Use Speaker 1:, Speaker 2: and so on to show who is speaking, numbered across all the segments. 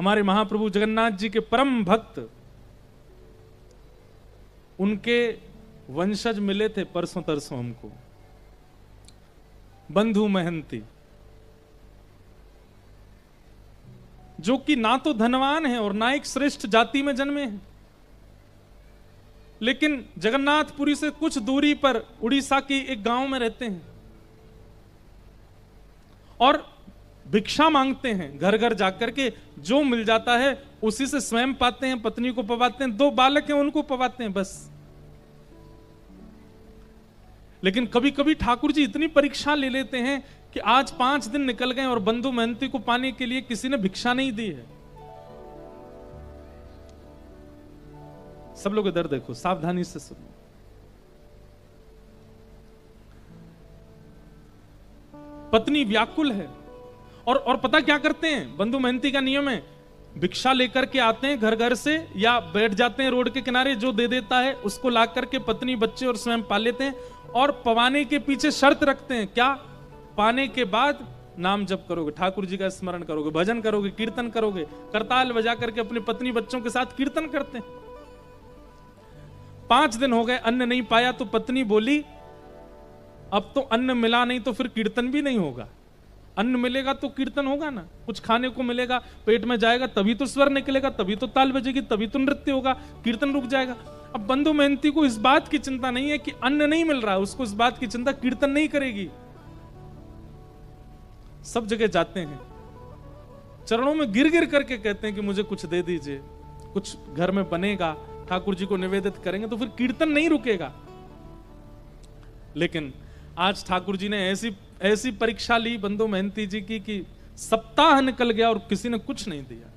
Speaker 1: हमारे महाप्रभु जगन्नाथ जी के परम भक्त, उनके वंशज मिले थे परसों तरसों हमको, बंधु महंती, जो कि ना तो धनवान है और ना एक श्रेष्ठ जाति में जन्मे हैं, लेकिन जगन्नाथपुरी से कुछ दूरी पर उड़ीसा के एक गांव में रहते हैं और भिक्षा मांगते हैं घर घर जाकर के। जो मिल जाता है उसी से स्वयं पाते हैं, पत्नी को पवाते हैं, 2 बालक हैं उनको पवाते हैं बस। लेकिन कभी कभी ठाकुर जी इतनी परीक्षा ले लेते हैं कि आज 5 दिन निकल गए और बंधु महंती को पाने के लिए किसी ने भिक्षा नहीं दी है। सब लोग इधर देखो, सावधानी से सुनो। पत्नी व्याकुल है और पता क्या करते हैं, बंधु महंती का नियम है, भिक्षा लेकर के आते हैं घर घर से या बैठ जाते हैं रोड के किनारे, जो दे देता है उसको ला करके पत्नी बच्चे और स्वयं पा लेते हैं। और पवाने के पीछे शर्त रखते हैं, क्या? पाने के बाद नाम जप करोगे, ठाकुर जी का स्मरण करोगे, भजन करोगे, कीर्तन करोगे। करताल बजा करके अपनी पत्नी बच्चों के साथ कीर्तन करते हैं। 5 दिन हो गए, अन्न नहीं पाया तो पत्नी बोली, अब तो अन्न मिला नहीं तो फिर कीर्तन भी नहीं होगा। अन्न मिलेगा तो कीर्तन होगा ना, कुछ खाने को मिलेगा, पेट में जाएगा तभी तो स्वर निकलेगा, तभी तो ताल बजेगी, तभी तो नृत्य होगा, कीर्तन रुक जाएगा। अब बंधु महंती को इस बात की चिंता नहीं है कि अन्न नहीं मिल रहा, उसको इस बात की चिंता कीर्तन नहीं करेगी। सब जगह जाते हैं, चरणों में गिर गिर करके कहते हैं कि मुझे कुछ दे दीजिए, कुछ घर में बनेगा, ठाकुर जी को निवेदित करेंगे तो फिर कीर्तन नहीं रुकेगा। लेकिन आज ठाकुर जी ने ऐसी परीक्षा ली बंधु महंती जी की कि सप्ताह निकल गया और किसी ने कुछ नहीं दिया।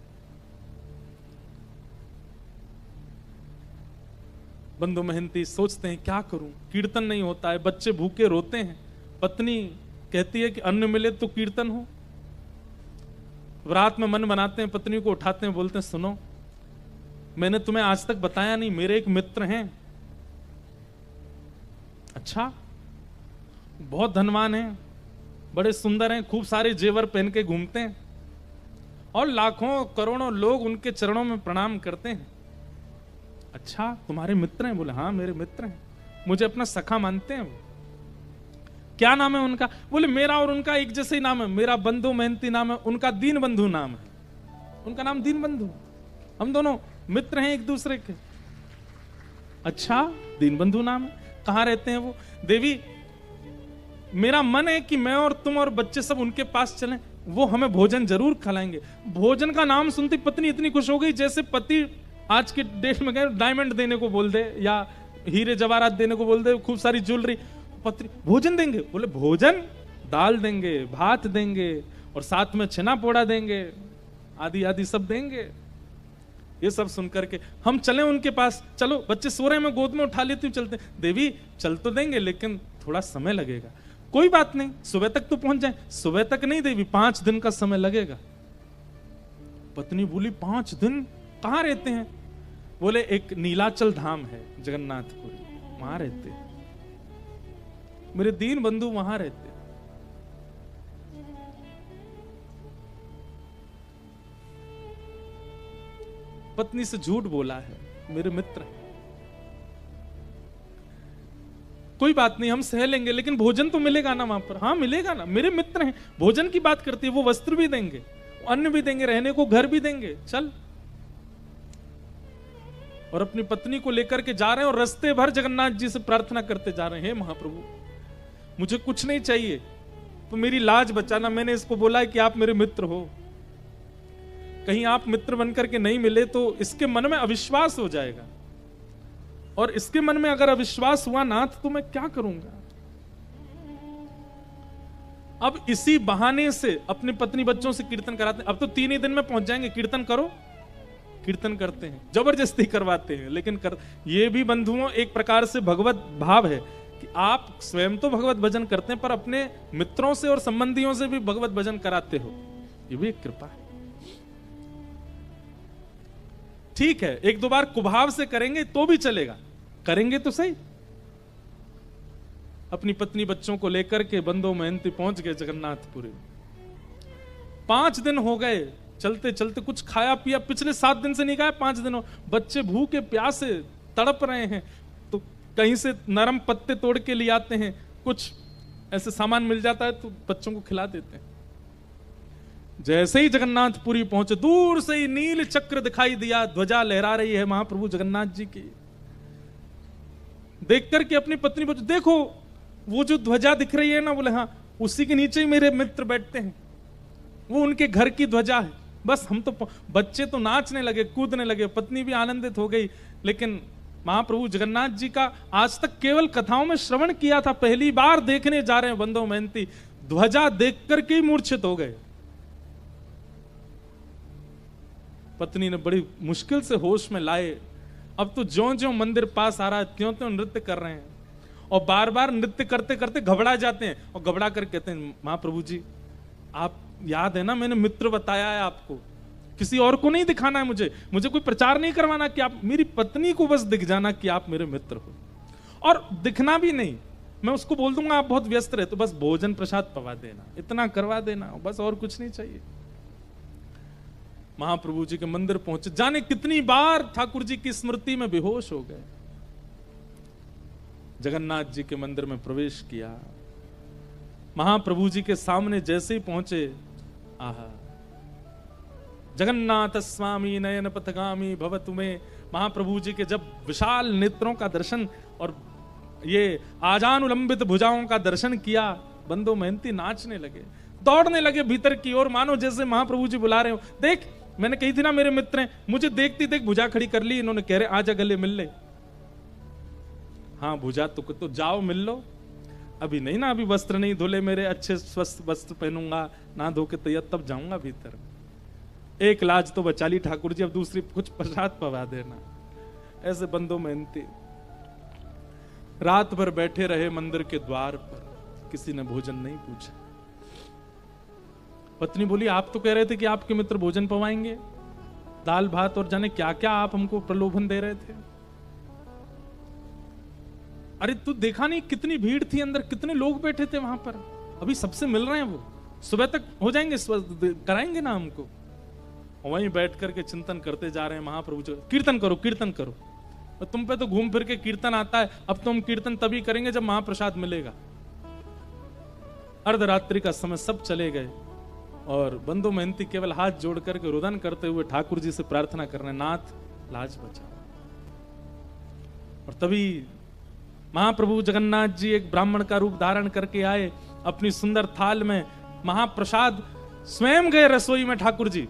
Speaker 1: बंधु महंती सोचते हैं क्या करूं, कीर्तन नहीं होता है, बच्चे भूखे रोते हैं, पत्नी कहती है कि अन्न मिले तो कीर्तन हो। रात में मन बनाते हैं, पत्नी को उठाते हैं, बोलते हैं सुनो, मैंने तुम्हें आज तक बताया नहीं, मेरे एक मित्र हैं। अच्छा, बहुत धनवान हैं, बड़े सुंदर हैं, खूब सारे जेवर पहन के घूमते हैं और लाखों करोड़ों लोग उनके चरणों में प्रणाम करते हैं। अच्छा, तुम्हारे मित्र हैं? बोले हाँ मेरे मित्र हैं, मुझे अपना सखा मानते हैं वो। क्या नाम है उनका? बोले मेरा और उनका एक जैसे ही नाम है, मेरा बंधु महंती नाम है, उनका दीन बंधु नाम है, उनका नाम दीन बंधु, हम दोनों मित्र हैं एक दूसरे के। अच्छा, दीन बंधु नाम है, कहां रहते हैं वो? देवी, मेरा मन है कि मैं और तुम और बच्चे सब उनके पास चलें, वो हमें भोजन जरूर खिलाएंगे। भोजन का नाम सुनती पत्नी इतनी खुश हो गई जैसे पति आज के डेट में गए डायमंड देने को बोल दे या हीरे जवाहरात देने को बोल दे, खूब सारी ज्वेलरी। पत्नी भोजन देंगे? बोले भोजन, दाल देंगे, भात देंगे और साथ में छेना पोड़ा देंगे, आदि आदि सब देंगे। ये सब सुनकर के हम चले उनके पास, चलो बच्चे सो रहे हैं, मैं गोद में उठा लेती हूँ, चलते। देवी चल तो देंगे लेकिन थोड़ा समय लगेगा। कोई बात नहीं, सुबह तक तो पहुंच जाए। सुबह तक नहीं देवी, 5 दिन का समय लगेगा। पत्नी बोली 5 दिन? कहां रहते हैं? बोले एक नीलाचल धाम है जगन्नाथपुरी, वहां रहते हैं, मेरे दीन बंधु वहां रहते हैं। पत्नी से झूठ बोला है, मेरे मित्र हैं। कोई बात नहीं, हम सह लेंगे, लेकिन भोजन तो मिलेगा ना वहां पर? हाँ मिलेगा ना, मेरे मित्र हैं। भोजन की बात करती है, वो वस्त्र भी देंगे, अन्न भी देंगे, रहने को घर भी देंगे, चल। और अपनी पत्नी को लेकर के जा रहे हैं और रास्ते भर जगन्नाथ जी से प्रार्थना करते जा रहे हैं, हे महाप्रभु मुझे कुछ नहीं चाहिए, तो मेरी लाज बचाना। मैंने इसको बोला है कि आप मेरे मित्र हो, कहीं आप मित्र बनकर के नहीं मिले तो इसके मन में अविश्वास हो जाएगा, और इसके मन में अगर अविश्वास हुआ नाथ तो मैं क्या करूंगा। अब इसी बहाने से अपनी पत्नी बच्चों से कीर्तन कराते हैं। अब तो 3 ही दिन में पहुंच जाएंगे, कीर्तन करो। कीर्तन करते हैं, जबरदस्ती करवाते हैं, लेकिन ये भी बंधुओं एक प्रकार से भगवत भाव है कि आप स्वयं तो भगवत भजन करते हैं पर अपने मित्रों से और संबंधियों से भी भगवत भजन कराते हो, ये भी एक कृपा है। ठीक है, 1-2 बार कुभाव से करेंगे तो भी चलेगा, करेंगे तो सही। अपनी पत्नी बच्चों को लेकर के बंधु महंती पहुंच गए जगन्नाथपुरी। 5 दिन हो गए, चलते चलते कुछ खाया पिया पिछले 7 दिन से नहीं खाया, 5 दिनों, बच्चे भूखे प्यासे तड़प रहे हैं, तो कहीं से नरम पत्ते तोड़ के ले आते हैं, कुछ ऐसे सामान मिल जाता है तो बच्चों को खिला देते हैं। जैसे ही जगन्नाथपुरी पहुंचे, दूर से ही नील चक्र दिखाई दिया, ध्वजा लहरा रही है महाप्रभु जगन्नाथ जी की। देख करके अपनी पत्नी पूछे, देखो वो जो ध्वजा दिख रही है ना, बोले हाँ, उसी के नीचे ही मेरे मित्र बैठते हैं, वो उनके घर की ध्वजा है। बस हम तो, बच्चे तो नाचने लगे, कूदने लगे, पत्नी भी आनंदित हो गई। लेकिन महाप्रभु जगन्नाथ जी का आज तक केवल कथाओं में श्रवण किया था, पहली बार देखने जा रहे हैं बंधु महंती, ध्वजा देख करके ही मूर्छित हो गए। पत्नी ने बड़ी मुश्किल से होश में लाए। अब तो ज्यों ज्यों मंदिर पास आ रहा है त्यों त्यों नृत्य कर रहे हैं, और बार बार नृत्य करते करते घबरा जाते हैं, और घबरा कर कहते हैं, महाप्रभु जी आप याद है ना, मैंने मित्र बताया है आपको, किसी और को नहीं दिखाना है, मुझे कोई प्रचार नहीं करवाना, कि आप मेरी पत्नी को बस दिख जाना कि आप मेरे मित्र हो, और दिखना भी नहीं, मैं उसको बोल दूंगा आप बहुत व्यस्त रहे, तो बस भोजन प्रसाद पवा देना, इतना करवा देना, बस और कुछ नहीं चाहिए। महाप्रभु जी के मंदिर पहुंचे, जाने कितनी बार ठाकुर जी की स्मृति में बेहोश हो गए। जगन्नाथ जी के मंदिर में प्रवेश किया, महाप्रभु जी के सामने जैसे ही पहुंचे, आहा, जगन्नाथ स्वामी नयन पथगामी भव तुम्हें, महाप्रभु जी के जब विशाल नेत्रों का दर्शन और ये आजानुलंबित भुजाओं का दर्शन किया, बंदो महंती नाचने लगे, दौड़ने लगे भीतर की ओर, मानो जैसे महाप्रभु जी बुला रहे हो। देख, मैंने कही थी ना मेरे मित्र हैं, मुझे देखती देख भुजा खड़ी कर ली इन्होंने, कह रहे आजा गले मिल ले। हाँ भुजा तो जाओ मिल लो, अभी नहीं ना, अभी वस्त्र नहीं धुले मेरे, अच्छे स्वस्थ वस्त्र पहनूंगा, ना धो के तैयार, तब जाऊंगा भीतर। एक लाज तो बचा ली ठाकुर जी, अब दूसरी कुछ प्रसाद पवा देना। ऐसे बंदो मेहनती रात भर बैठे रहे मंदिर के द्वार पर, किसी ने भोजन नहीं पूछा। पत्नी बोली, आप तो कह रहे थे कि आपके मित्र भोजन पवाएंगे, दाल भात और जाने क्या क्या आप हमको प्रलोभन दे रहे थे। अरे तू देखा नहीं कितनी भीड़ थी अंदर, कितने लोग बैठे थे वहां पर, अभी सबसे मिल रहे हैं, वो सुबह तक हो जाएंगे, कराएंगे ना हमको। वहीं बैठ करके चिंतन करते जा रहे हैं महाप्रभु जी, कीर्तन करो कीर्तन करो, और तुम पे तो घूम फिर के कीर्तन आता है, अब तो हम कीर्तन तभी करेंगे जब महाप्रसाद मिलेगा। अर्धरात्रि का समय सब चले गए, और बंधु महंती केवल हाथ जोड़ करके रुदन करते हुए ठाकुर जी से प्रार्थना कर रहे हैं, नाथ लाज बचा। और तभी महाप्रभु जगन्नाथ जी एक ब्राह्मण का रूप धारण करके आए, अपनी सुंदर थाल में महाप्रसाद स्वयं गए रसोई में ठाकुर जी,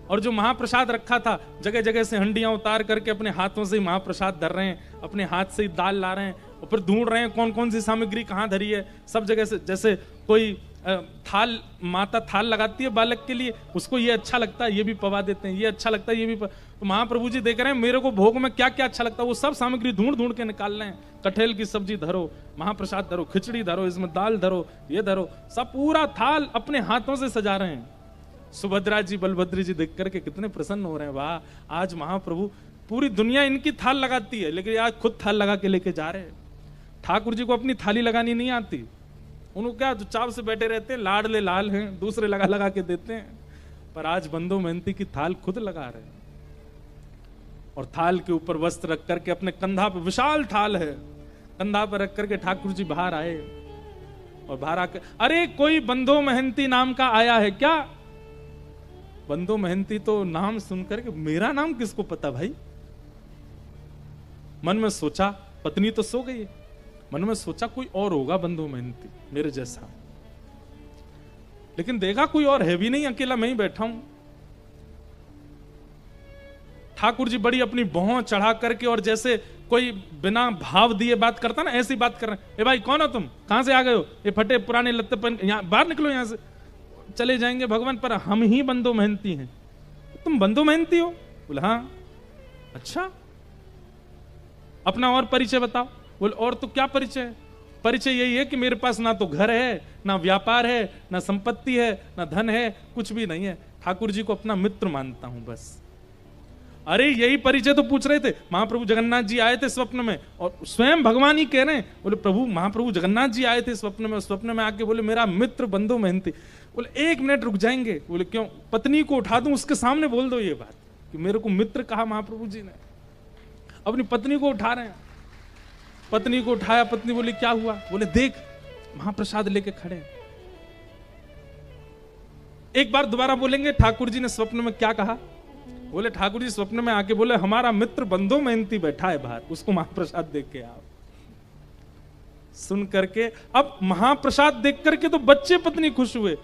Speaker 1: और जो महाप्रसाद रखा था जगह जगह से हंडियां उतार करके अपने हाथों से ही महाप्रसाद धर रहे हैं, अपने हाथ से ही दाल ला रहे हैं, और फिर ढूंढ रहे हैं कौन कौन सी सामग्री कहां धरी है। सब जगह से, जैसे कोई थाल, माता थाल लगाती है बालक के लिए, उसको ये अच्छा लगता है ये भी पवा देते हैं, ये अच्छा लगता है ये भी तो महाप्रभु जी देख रहे हैं मेरे को भोग में क्या क्या अच्छा लगता है, वो सब सामग्री ढूंढ ढूंढ के निकाल रहे हैं। कटहल की सब्जी धरो, महाप्रसाद धरो, खिचड़ी धरो, इसमें दाल धरो, ये धरो, सब पूरा थाल अपने हाथों से सजा रहे हैं। सुभद्रा जी बलभद्र जी देख करके कितने प्रसन्न हो रहे हैं, वाह आज महाप्रभु, पूरी दुनिया इनकी थाल लगाती है लेकिन आज खुद थाल लगा के लेके जा रहे हैं। ठाकुर जी को अपनी थाली लगानी नहीं आती, उनको क्या चुपचाप से बैठे रहते हैं, लाडले लाल हैं, दूसरे लगा लगा के देते हैं, पर आज बंधु महंती की थाल खुद लगा रहे हैं। और थाल के ऊपर वस्त्र रख करके, अपने कंधा पे, विशाल थाल है, कंधा पर रख करके ठाकुर जी बाहर आए, और बाहर आकर, अरे कोई बंधु महंती नाम का आया है क्या? बंधु महंती तो नाम सुनकर के, मेरा नाम किसको पता भाई? मन में सोचा, पत्नी तो सो गई, मन में सोचा कोई और होगा बंधु महंती मेरे जैसा, लेकिन देखा कोई और है भी नहीं, अकेला मैं ही बैठा हूं। ठाकुर जी बड़ी अपनी भौं चढ़ा करके, और जैसे कोई बिना भाव दिए बात करता ना, ऐसी बात कर रहे हैं, ए भाई कौन हो तुम, कहां से आ गए हो, ये फटे पुराने लत्ते पहन, यहां बाहर निकलो, यहां से चले जाएंगे भगवान, पर हम ही बंधु महंती हैं। तुम बंधु महंती हो? बोले हाँ। अच्छा, अपना और परिचय बताओ। बोले और तो क्या परिचय है? परिचय यही है कि मेरे पास ना तो घर है, ना व्यापार है, ना संपत्ति है, ना धन है, कुछ भी नहीं है, ठाकुर जी को अपना मित्र मानता हूं बस। अरे यही परिचय तो पूछ रहे थे। महाप्रभु जगन्नाथ जी आए थे स्वप्न में, और स्वयं भगवान ही कह रहे हैं, बोले प्रभु महाप्रभु जगन्नाथ जी आए थे स्वप्न में, स्वप्न में आके बोले मेरा मित्र बंधु मेहनती। बोले 1 मिनट रुक जाएंगे? बोले क्यों? पत्नी को उठा दूं, उसके सामने बोल दो ये बात कि मेरे को मित्र कहा महाप्रभु जी ने। अपनी पत्नी को उठा रहे हैं, पत्नी को उठाया, पत्नी बोली क्या हुआ? बोले देख महाप्रसाद लेके खड़े हैं। एक बार दोबारा बोलेंगे ठाकुर जी ने स्वप्न में क्या कहा? बोले ठाकुर जी स्वप्न में आके बोले हमारा मित्र बंधु मेहनती बैठा है बाहर, उसको महाप्रसाद देख के आओ। सुन करके अब महाप्रसाद देख करके तो बच्चे पत्नी खुश हुए,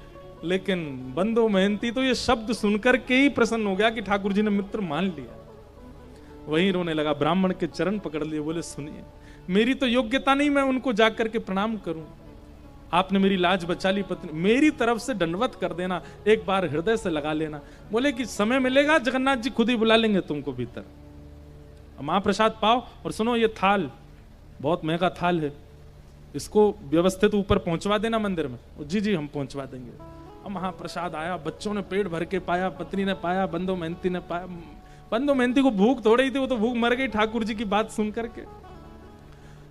Speaker 1: लेकिन बंधु मेहनती तो ये शब्द सुनकर के ही प्रसन्न हो गया कि ठाकुर जी ने मित्र मान लिया। वहीं रोने लगा, ब्राह्मण के चरण पकड़ लिए, बोले सुनिए मेरी तो योग्यता नहीं मैं उनको जाकर के प्रणाम करूं, आपने मेरी लाज बचा ली, पत्नी मेरी तरफ से दंडवत कर देना, एक बार हृदय से लगा लेना। बोले कि समय मिलेगा जगन्नाथ जी खुद ही बुला लेंगे तुमको भीतर, महाप्रसाद पाओ। और सुनो ये थाल बहुत महंगा थाल है, इसको व्यवस्थित ऊपर पहुंचवा देना मंदिर में। जी जी हम पहुंचवा देंगे। अब महाप्रसाद आया, बच्चों ने पेट भर के पाया, पत्नी ने पाया, बंधु मेहनती ने पाया। बंधु मेहनती को भूख थोड़ी ही थी, वो तो भूख मर गई ठाकुर जी की बात सुन करके।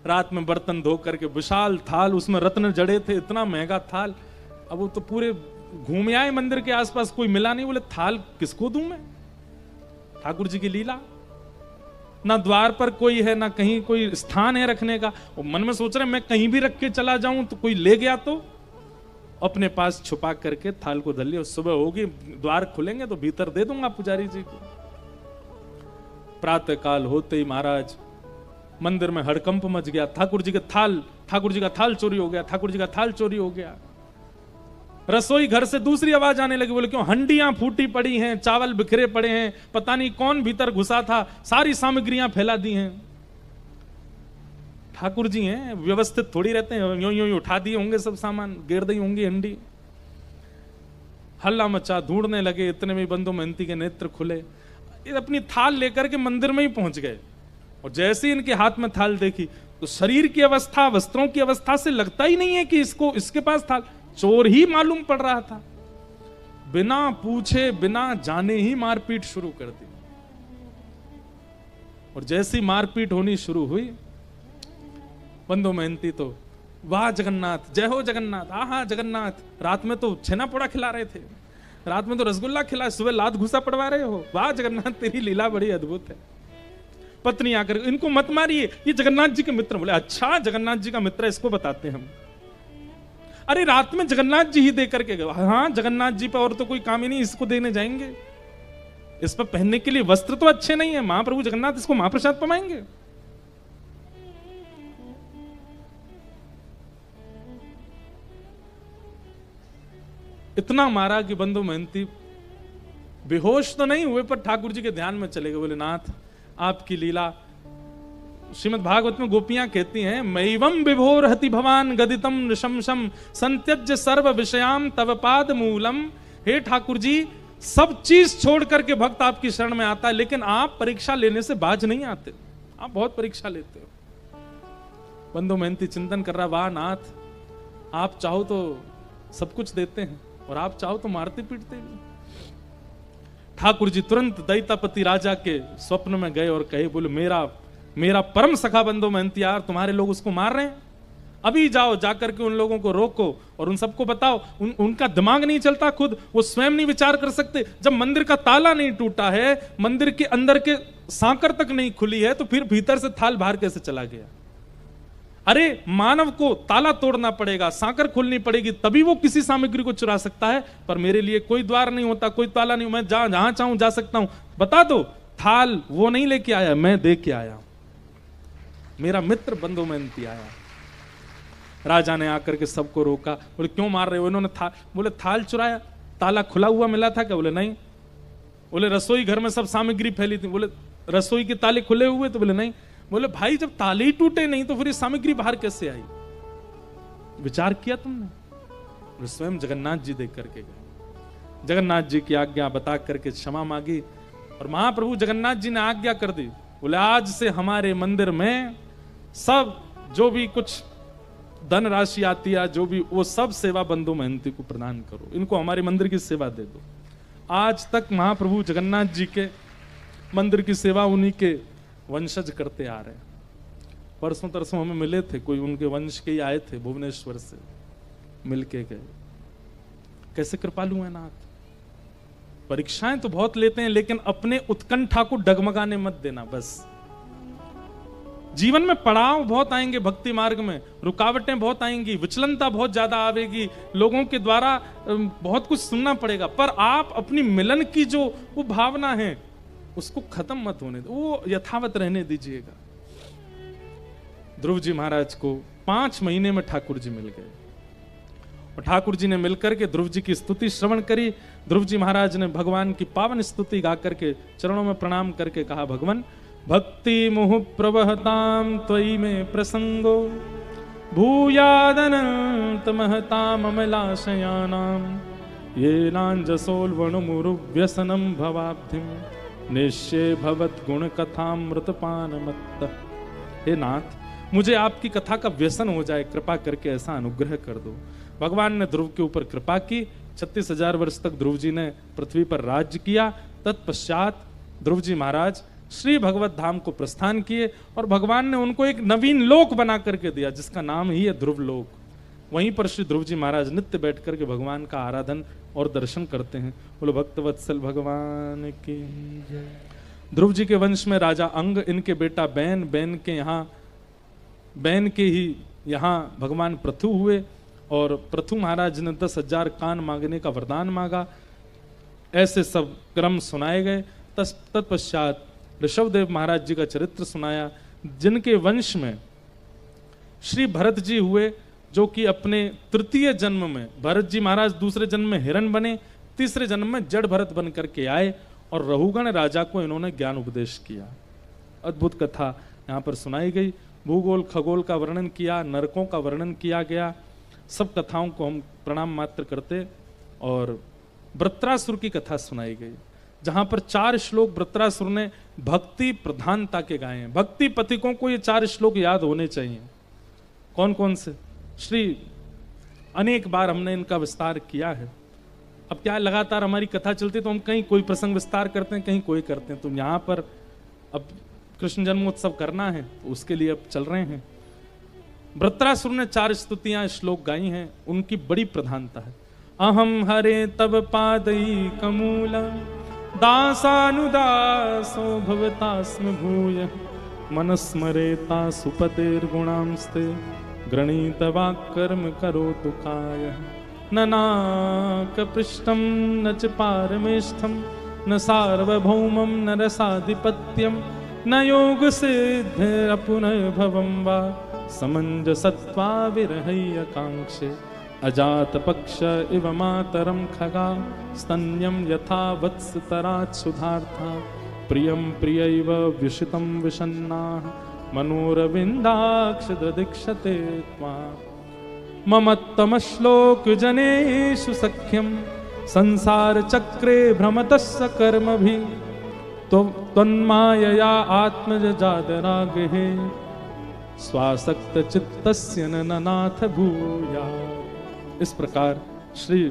Speaker 1: रात में बर्तन धो करके विशाल थाल, उसमें रत्न जड़े थे, इतना महंगा थाल। अब वो तो पूरे घूम आए मंदिर के आसपास, कोई मिला नहीं। बोले थाल किसको दूं मैं? ठाकुर जी की लीला, ना द्वार पर कोई है, ना कहीं कोई स्थान है रखने का। और मन में सोच रहे मैं कहीं भी रख के चला जाऊं तो कोई ले गया तो, अपने पास छुपा करके थाल को धर लिया। सुबह होगी, द्वार खुलेंगे तो भीतर दे दूंगा पुजारी जी को। प्रातः काल होते ही महाराज मंदिर में हड़कंप मच गया। ठाकुर जी का थाल चोरी हो गया, ठाकुर जी का थाल चोरी हो गया। रसोई घर से दूसरी आवाज आने लगी। बोले क्यों? हंडियां फूटी पड़ी हैं, चावल बिखरे पड़े हैं, पता नहीं कौन भीतर घुसा था, सारी सामग्रियां फैला दी हैं। ठाकुर जी हैं, व्यवस्थित थोड़ी रहते हैं, यूं यूं उठा दिए होंगे सब सामान, गिर दी होंगी हंडी। हल्ला मचा, ढूंढने लगे, इतने में बंधु मेहनती के नेत्र खुले, अपनी थाल लेकर के मंदिर में ही पहुंच गए। और जैसे इनके हाथ में थाल देखी तो शरीर की अवस्था, वस्त्रों की अवस्था से लगता ही नहीं है कि इसके पास थाल, चोर ही मालूम पड़ रहा था। बिना पूछे बिना जाने ही मारपीट शुरू कर दी। और जैसी मारपीट होनी शुरू हुई, बंधु मेहनती तो वाह जगन्नाथ, जय हो जगन्नाथ, आहा जगन्नाथ, रात में तो छेना पोड़ा खिला रहे थे, रात में तो रसगुल्ला खिला, सुबह लात घुसा पड़वा रहे हो, वाह जगन्नाथ तेरी लीला बड़ी अद्भुत है। पत्नी आकर इनको मत मारिए, ये जगन्नाथ जी के मित्र। बोले अच्छा जगन्नाथ जी का मित्र, इसको बताते हम। अरे रात में जगन्नाथ जी ही दे करके गए। हाँ जगन्नाथ जी पर और तो कोई काम ही नहीं, इसको देने जाएंगे, इस पर पहनने के लिए वस्त्र तो अच्छे नहीं है, महाप्रभु जगन्नाथ इसको महाप्रसाद पमाएंगे। इतना मारा कि बंधु मेहनती बेहोश तो नहीं हुए, पर ठाकुर जी के ध्यान में चले गए। बोले नाथ आपकी लीला, श्रीमद् भागवत में गोपियां कहती हैं, मैवम विभोर हति भवान गदितम नृशंसम संत्यज्य सर्व विषयाम तव पाद मूलम। हे ठाकुर जी सब चीज छोड़ करके भक्त आपकी शरण में आता है, लेकिन आप परीक्षा लेने से बाज नहीं आते, आप बहुत परीक्षा लेते हो। बंधु मेहनती चिंतन कर रहा, वाह नाथ आप चाहो तो सब कुछ देते हैं और आप चाहो तो मारते पीटते भी। ठाकुर जी तुरंत दैतापति राजा के स्वप्न में गए और कहे, बोले मेरा परम सखा बंधु मेहनती यार, तुम्हारे लोग उसको मार रहे हैं, अभी जाओ जाकर के उन लोगों को रोको और उन सबको बताओ। उनका दिमाग नहीं चलता, खुद वो स्वयं नहीं विचार कर सकते। जब मंदिर का ताला नहीं टूटा है, मंदिर के अंदर के सांकर तक नहीं खुली है, तो फिर भीतर से थाल बाहर कैसे चला गया? अरे मानव को ताला तोड़ना पड़ेगा, सांकर खोलनी पड़ेगी, तभी वो किसी सामग्री को चुरा सकता है। पर मेरे लिए कोई द्वार नहीं होता, कोई ताला नहीं, मैं जहां चाहूं जा सकता हूं। बता दो, थाल वो नहीं लेके आया, मैं दे के आया, मेरा मित्र बंधु मेहनती आया। राजा ने आकर के सबको रोका। बोले क्यों मार रहे हो? इन्होंने बोले थाल चुराया, ताला खुला हुआ मिला था क्या? बोले नहीं। बोले रसोई घर में सब सामग्री फैली थी। बोले रसोई के ताले खुले हुए? तो बोले नहीं। बोले भाई जब ताले ही टूटे नहीं तो फिर ये सामग्री बाहर कैसे आई? विचार किया तुमने? बोले स्वयं जगन्नाथ जी देख करके गए, जगन्नाथ जी की आज्ञा बता करके क्षमा मांगी और महाप्रभु जगन्नाथ जी ने आज्ञा कर दी। बोले आज से हमारे मंदिर में सब जो भी कुछ धन राशि आती है, जो भी, वो सब सेवा बंधु मेहनती को प्रदान करो, इनको हमारे मंदिर की सेवा दे दो। आज तक महाप्रभु जगन्नाथ जी के मंदिर की सेवा उन्हीं के वंशज करते आ रहे हैं। परसों तरसों हमें मिले थे, कोई उनके वंश के ही आए थे भुवनेश्वर से, मिलके गए। कैसे कृपालु है नाथ। परीक्षाएं तो बहुत लेते हैं, लेकिन अपने उत्कंठा को डगमगाने मत देना। बस जीवन में पड़ाव बहुत आएंगे, भक्ति मार्ग में रुकावटें बहुत आएंगी, विचलनता बहुत ज्यादा आवेगी, लोगों के द्वारा बहुत कुछ सुनना पड़ेगा, पर आप अपनी मिलन की जो वो भावना है उसको खत्म मत होने दो, वो यथावत रहने दीजिएगा। ध्रुव जी महाराज को 5 महीने में ठाकुर जी मिल गए और ठाकुर जी ने मिलकर के ध्रुव जी की स्तुति श्रवण करी। ध्रुव जी महाराज ने भगवान की पावन स्तुति गा करके चरणों में प्रणाम करके कहा, भगवान भक्ति मुहु प्रवहताम त्वयि में प्रसंगो भूयादनंत महताम अमलाशयानाम ये लांजसोल्वणुमुरु व्यसनम भवाब्धिम निश्चय भवत गुण कथामृतपान मत्त। हे नाथ, मुझे आपकी कथा का व्यसन हो जाए, कृपा करके ऐसा अनुग्रह कर दो। भगवान ने ध्रुव के ऊपर कृपा की। 36,000 वर्ष तक ध्रुव जी ने पृथ्वी पर राज्य किया। तत्पश्चात ध्रुव जी महाराज श्री भगवत धाम को प्रस्थान किए और भगवान ने उनको एक नवीन लोक बना करके दिया जिसका नाम ही है ध्रुव लोक। वहीं पर श्री ध्रुव जी महाराज नित्य बैठ करके भगवान का आराधन और दर्शन करते हैं। बोलो भक्तवत्सल भगवान की जय। ध्रुव जी के वंश में राजा अंग, इनके बेटा बैन, बैन के ही यहाँ भगवान पृथु हुए और पृथु महाराज ने 10,000 कान मांगने का वरदान मांगा। ऐसे सब क्रम सुनाए गए। तत्पश्चात ऋषभदेव महाराज जी का चरित्र सुनाया, जिनके वंश में श्री भरत जी हुए, जो कि अपने तृतीय जन्म में भरत जी महाराज दूसरे जन्म में हिरण बने, तीसरे जन्म में जड़ भरत बन करके आए और रहुगण राजा को इन्होंने ज्ञान उपदेश किया। अद्भुत कथा यहाँ पर सुनाई गई। भूगोल खगोल का वर्णन किया, नरकों का वर्णन किया गया। सब कथाओं को हम प्रणाम मात्र करते और वृत्रासुर की कथा सुनाई गई, जहां पर 4 श्लोक वृत्रासुर ने भक्ति प्रधानता के गाए हैं। भक्ति पथिकों को ये 4 श्लोक याद होने चाहिए। कौन कौन से? श्री अनेक बार हमने इनका विस्तार किया है। अब क्या लगातार हमारी कथा चलती तो हम कहीं कोई प्रसंग विस्तार करते हैं, कहीं कोई करते हैं। तो यहाँ पर अब कृष्ण जन्मोत्सव करना है तो उसके लिए अब चल रहे हैं। वृत्रासुर ने 4 स्तुतियां श्लोक गाई हैं, उनकी बड़ी प्रधानता है। अहम हरे तब पादई कमूल दासानुदासो भवतास्म भूय मनस्मरेता सुपतेर्गुणांस्ते गृणीत वाक्कर्म करोतु काय न नाकपृष्ठं न च पारमेष्ठं न सार्वभौमं न रसाधिपत्यं न योग सिद्धिरपुनर्भवं वा समंजसत्वा विरहय्य कांक्षे अजात पक्ष इव मातरम खगा स्तन्यम यथा वत्सतरात् सुधार्था प्रियं प्रियैव व्युषितं विषन्नाः मनोरविन्दाक्ष ददीक्षते त्वाम् ममत्तमश्लोक जनेषु सख्यं संसार चक्रे भ्रमतस्य कर्मभिः त्वन्मायया आत्मजादरागहे स्वासक्त चित्तस्य न नाथ भूया। इस प्रकार श्री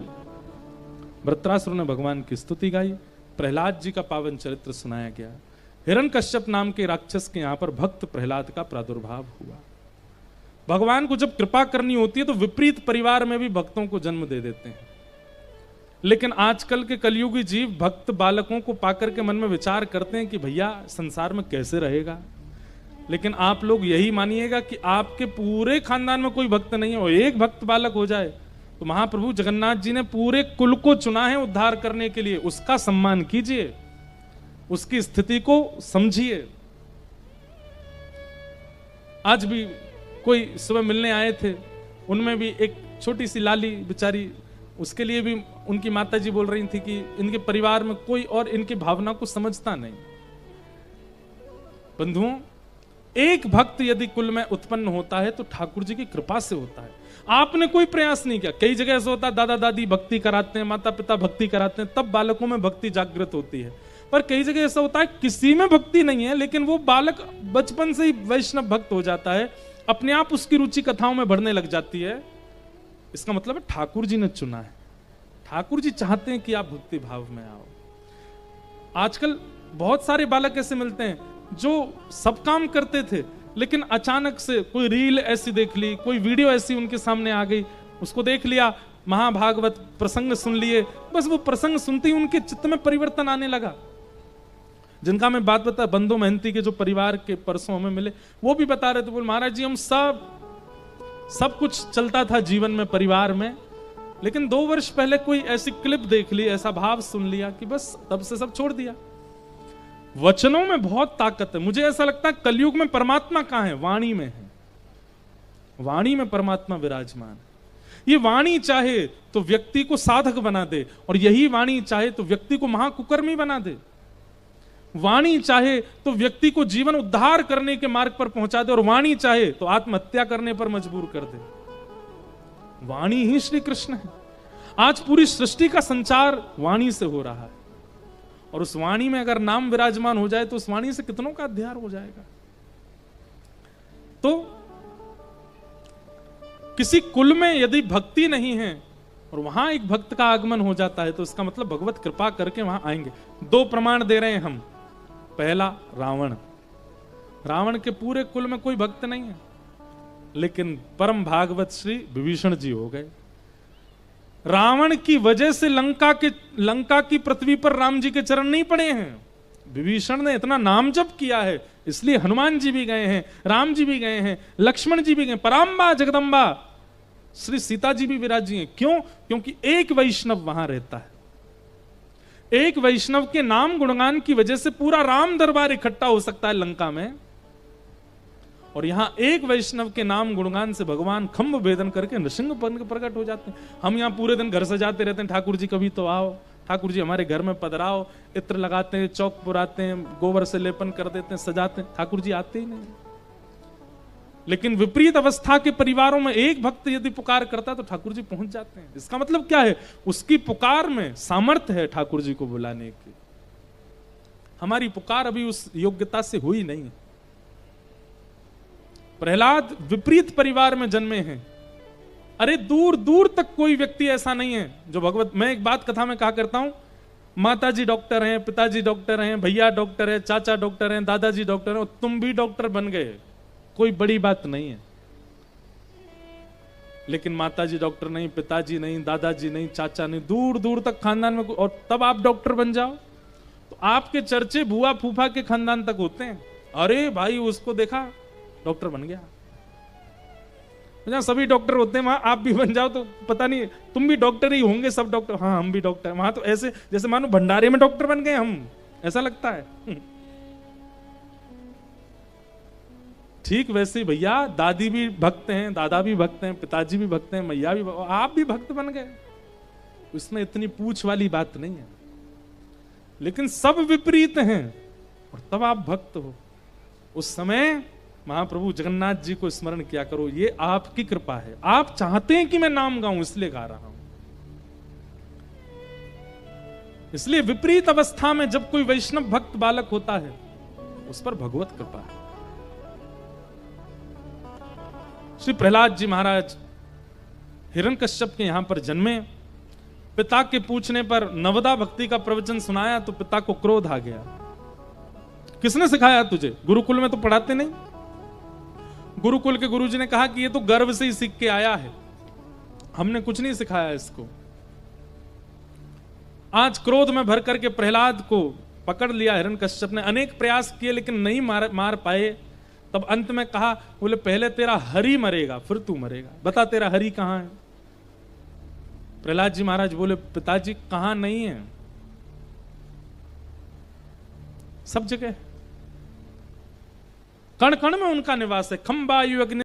Speaker 1: वृत्रासुर ने भगवान की स्तुति गाई। प्रहलाद जी का पावन चरित्र सुनाया गया। हिरण्यकश्यप नाम के राक्षस के यहाँ पर भक्त प्रहलाद का प्रादुर्भाव हुआ। भगवान को जब कृपा करनी होती है तो विपरीत परिवार में भी भक्तों को जन्म दे देते हैं। लेकिन आजकल के कलयुगी जीव भक्त बालकों को पाकर के मन में विचार करते हैं कि भैया संसार में कैसे रहेगा। लेकिन आप लोग यही मानिएगा कि आपके पूरे खानदान में कोई भक्त नहीं है और एक भक्त बालक हो जाए तो महाप्रभु जगन्नाथ जी ने पूरे कुल को चुना है उद्धार करने के लिए। उसका सम्मान कीजिए, उसकी स्थिति को समझिए। आज भी कोई सुबह मिलने आए थे, उनमें भी एक छोटी सी लाली बेचारी, उसके लिए भी उनकी माता जी बोल रही थी कि इनके परिवार में कोई और इनकी भावना को समझता नहीं। बंधुओं, एक भक्त यदि कुल में उत्पन्न होता है तो ठाकुर जी की कृपा से होता है। आपने कोई प्रयास नहीं किया। कई जगह ऐसा होता है दादा दादी भक्ति कराते हैं, माता पिता भक्ति कराते हैं, तब बालकों में भक्ति जागृत होती है। पर कई जगह ऐसा होता है किसी में भक्ति नहीं है लेकिन वो बालक बचपन से ही वैष्णव भक्त हो जाता है, अपने आप उसकी रुचि कथाओं में बढ़ने लग जाती है। इसका मतलब है ठाकुर जी ने चुना है। ठाकुर जी चाहते हैं कि आप भक्ति भाव में आओ। आजकल बहुत सारे बालक ऐसे मिलते हैं जो सब काम करते थे, लेकिन अचानक से कोई रील ऐसी देख ली, कोई वीडियो ऐसी उनके सामने आ गई, उसको देख लिया, महाभागवत प्रसंग सुन लिए, बस वो प्रसंग सुनते ही उनके चित्त में परिवर्तन आने लगा। जिनका मैं बात बता, बंधु महंती के जो परिवार के परसों हमें मिले, वो भी बता रहे थे, बोल महाराज जी हम सब कुछ चलता था जीवन में, परिवार में, लेकिन 2 वर्ष पहले कोई ऐसी क्लिप देख ली, ऐसा भाव सुन लिया कि बस तब से सब छोड़ दिया। वचनों में बहुत ताकत है। मुझे ऐसा लगता है कलयुग में परमात्मा कहां है? वाणी में है। वाणी में परमात्मा विराजमान है। ये वाणी चाहे तो व्यक्ति को साधक बना दे, और यही वाणी चाहे तो व्यक्ति को महाकुकर्मी बना दे। वाणी चाहे तो व्यक्ति को जीवन उद्धार करने के मार्ग पर पहुंचा दे, और वाणी चाहे तो आत्महत्या करने पर मजबूर कर दे। वाणी ही श्री कृष्ण है। आज पूरी सृष्टि का संचार वाणी से हो रहा है, और उस वाणी में अगर नाम विराजमान हो जाए तो उस वाणी से कितनों का अध्यार हो जाएगा। तो किसी कुल में यदि भक्ति नहीं है और वहां एक भक्त का आगमन हो जाता है, तो इसका मतलब भगवत कृपा करके वहां आएंगे। 2 प्रमाण दे रहे हैं हम। पहला, रावण के पूरे कुल में कोई भक्त नहीं है, लेकिन परम भागवत श्री विभीषण जी हो गए। रावण की वजह से लंका की पृथ्वी पर राम जी के चरण नहीं पड़े हैं। विभीषण ने इतना नाम जप किया है, इसलिए हनुमान जी भी गए हैं, राम जी भी गए हैं, लक्ष्मण जी भी गए, पराम्बा जगदम्बा श्री सीता जी भी विराजी हैं। क्यों? क्योंकि एक वैष्णव वहां रहता है। एक वैष्णव के नाम गुणगान की वजह से पूरा राम दरबार इकट्ठा हो सकता है लंका में, और यहां एक वैष्णव के नाम गुणगान से भगवान खंभ भेदन करके नृसिंह बन के प्रकट हो जाते हैं। हम यहां पूरे दिन घर सजाते रहते हैं, ठाकुर जी कभी तो आओ, ठाकुर जी हमारे घर में पधराओ, इत्र लगाते हैं, चौक पुराते हैं, गोबर से लेपन कर देते हैं, सजाते हैं, ठाकुर जी आते ही नहीं। लेकिन विपरीत अवस्था के परिवारों में एक भक्त यदि पुकार करता है तो ठाकुर जी पहुंच जाते हैं। इसका मतलब क्या है? उसकी पुकार में सामर्थ्य है ठाकुर जी को बुलाने की। हमारी पुकार अभी उस योग्यता से हुई नहीं। प्रहलाद विपरीत परिवार में जन्मे हैं। अरे दूर दूर तक कोई व्यक्ति ऐसा नहीं है जो भगवत। मैं एक बात कथा में कहा करता हूं, माताजी डॉक्टर हैं, पिताजी डॉक्टर हैं, भैया डॉक्टर है, चाचा डॉक्टर हैं, दादाजी डॉक्टर हैं, और तुम भी डॉक्टर बन गए, कोई बड़ी बात नहीं है। लेकिन माताजी डॉक्टर नहीं, पिताजी नहीं, दादाजी नहीं, चाचा नहीं, दूर दूर तक खानदान में, और तब आप डॉक्टर बन जाओ तो आपके चर्चे बुआ फूफा के खानदान तक होते हैं। अरे भाई उसको देखा डॉक्टर बन गया। जहां सभी डॉक्टर होते हैं वहां आप भी बन जाओ तो पता नहीं तुम भी डॉक्टर ही होंगे, सब डॉक्टर, हाँ हम भी डॉक्टर। वहां तो ऐसे जैसे मानो भंडारे में डॉक्टर बन गए हम, ऐसा लगता है। ठीक वैसे भैया दादी भी भक्त हैं, दादा भी भक्त हैं, पिताजी भी भक्त हैं, मैया भी, आप भी भक्त बन गए। उसमें इतनी पूछ वाली बात नहीं है। लेकिन सब विपरीत हैं और तब आप भक्त हो। उस समय महाप्रभु जगन्नाथ जी को स्मरण किया करो, ये आपकी कृपा है। आप चाहते हैं कि मैं नाम गाऊं, इसलिए गा रहा हूं। इसलिए विपरीत अवस्था में जब कोई वैष्णव भक्त बालक होता है उस पर भगवत कृपा है। श्री प्रहलाद जी महाराज हिरण्यकश्यप के यहां पर जन्मे। पिता के पूछने पर नवदा भक्ति का प्रवचन सुनाया तो पिता को क्रोध आ गया। किसने सिखाया तुझे? गुरुकुल में तो पढ़ाते नहीं। गुरुकुल के गुरुजी ने कहा कि ये तो गर्व से ही सीख के आया है, हमने कुछ नहीं सिखाया इसको। आज क्रोध में भर करके प्रहलाद को पकड़ लिया हिरण्यकश्यप ने। अनेक प्रयास किए लेकिन नहीं मार पाए। तब अंत में कहा, बोले पहले तेरा हरि मरेगा फिर तू मरेगा, बता तेरा हरि कहां है? प्रहलाद जी महाराज बोले, पिताजी कहां नहीं है, सब जगह, कण कण में उनका निवास है। खंबायु अग्नि